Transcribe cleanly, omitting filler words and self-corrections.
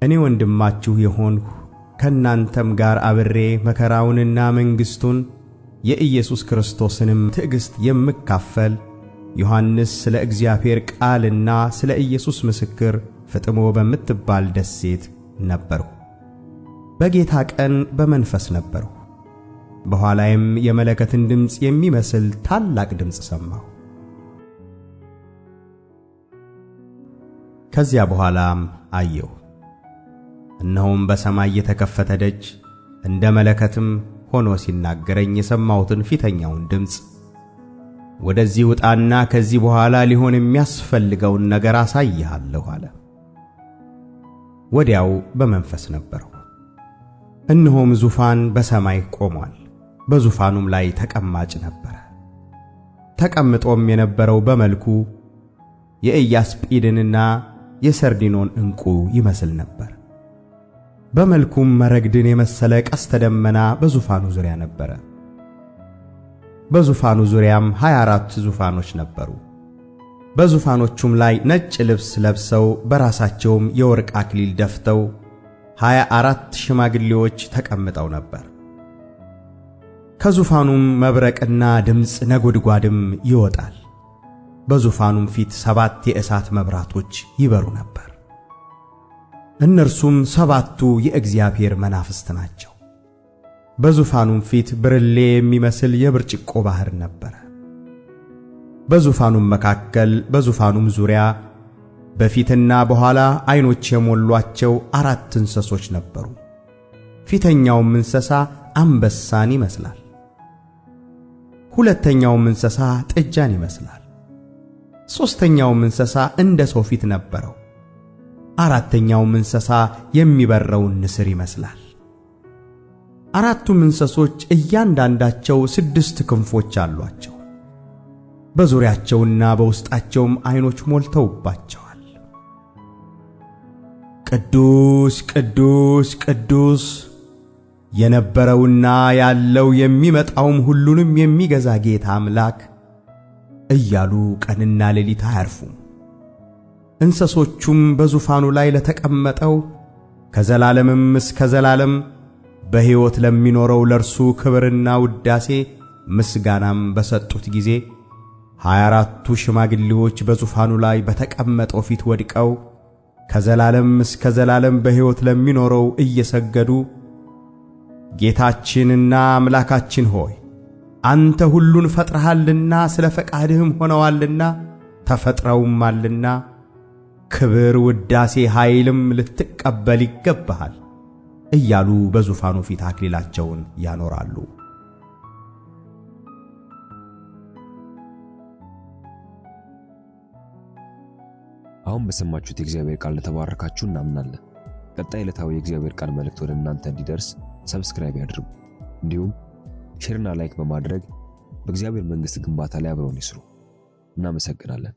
እኔ ወንድማችሁ የሆንሁ ከናንተም ጋር አብሬ መከራውንና መንግሥቱን የኢየሱስ ክርስቶስንም ትዕግሥት የምካፈል ዮሐንስ ስለ እግዚአብሔር ቃልና ስለ ኢየሱስ ምስክር ፍጥሞ በምትባል ደሴት ነበርሁ። በጌታ ቀን በመንፈስ ነበርሁ። በኋላይም የመለከትን ድምፅ የሚመስል ታላቅ ድምፅ ሰማሁ። ከዚያ በኋላም አየሁ፣ እነሆም በሰማይ የተከፈተ ደጅ እንደ መለከትም ሆኖ ሲናገረኝ የሰማሁትን ፊተኛውን ድምፅ ወደዚህ ውጣና ከዚህ በኋላ ሊሆን የሚያስፈልገውን ነገር አሳይሃለሁ አለ። ወዲያው በመንፈስ ነበርሁ። እነሆም ዙፋን በሰማይ ቆሟል፣ በዙፋኑም ላይ ተቀማጭ ነበረ። ተቀምጦም የነበረው በመልኩ የኢያስጲድንና የሰርዲኖን ዕንቁ ይመስል ነበር። በመልኩም መረግድን የመሰለ ቀስተ ደመና በዙፋኑ ዙሪያ ነበረ። በዙፋኑ ዙሪያም 24 ዙፋኖች ነበሩ። በዙፋኖቹም ላይ ነጭ ልብስ ለብሰው በራሳቸውም የወርቅ አክሊል ደፍተው 24 ሽማግሌዎች ተቀምጠው ነበር። ከዙፋኑም መብረቅና ድምፅ ነጎድጓድም ይወጣል። በዙፋኑም ፊት 7 የእሳት መብራቶች ይበሩ ነበር። እነርሱም 7ቱ የእግዚአብሔር መናፍስት ናቸው። በዙፋኑም ፊት ብርሌ የሚመስል የብርጭቆ ባሕር ነበረ። በዙፋኑም መካከል በዙፋኑም ዙሪያ በፊትና በኋላ ዓይኖች የሞሏቸው 4 እንስሶች ነበሩ። ፊተኛውም እንስሳ አንበሳን ይመስላል፣ ሁለተኛውም እንስሳ ጥጃን ይመስላል፣ ሦስተኛውም እንስሳ እንደ ሰው ፊት ነበረው፣ አራተኛውም እንስሳ የሚበረውን ንስር ይመስላል። 4ቱም እንስሶች እያንዳንዳቸው 6 ክንፎች አሏቸው። በዙሪያቸውና በውስጣቸውም ዓይኖች ሞልተውባቸዋል። ቅዱስ ቅዱስ ቅዱስ የነበረውና ያለው የሚመጣውም ሁሉንም የሚገዛ ጌታ አምላክ እያሉ ቀንና ሌሊት አያርፉም። እንስሶቹም በዙፋኑ ላይ ለተቀመጠው ከዘላለምም እስከ ዘላለም በሕይወት ለሚኖረው ለእርሱ ክብርና ውዳሴ ምስጋናም በሰጡት ጊዜ 24ቱ ሽማግሌዎች በዙፋኑ ላይ በተቀመጠው ፊት ወድቀው ከዘላለም እስከ ዘላለም በሕይወት ለሚኖረው እየሰገዱ ጌታችንና አምላካችን ሆይ አንተ ሁሉን ፈጥረሃልና ስለ ፈቃድህም ሆነዋልና ተፈጥረውማልና ክብር፣ ውዳሴ፣ ኃይልም ልትቀበል ይገባሃል እያሉ በዙፋኑ ፊት አክሊላቸውን ያኖራሉ። አሁን በሰማችሁት የእግዚአብሔር ቃል ለተባረካችሁ እናምናለን። ቀጣይ ዕለታዊ የእግዚአብሔር ቃል መልእክት ወደ እናንተ እንዲደርስ ሰብስክራይብ ያድርጉ። እንዲሁም ሼርና ላይክ በማድረግ በእግዚአብሔር መንግሥት ግንባታ ላይ አብረውን ይስሩ። እናመሰግናለን።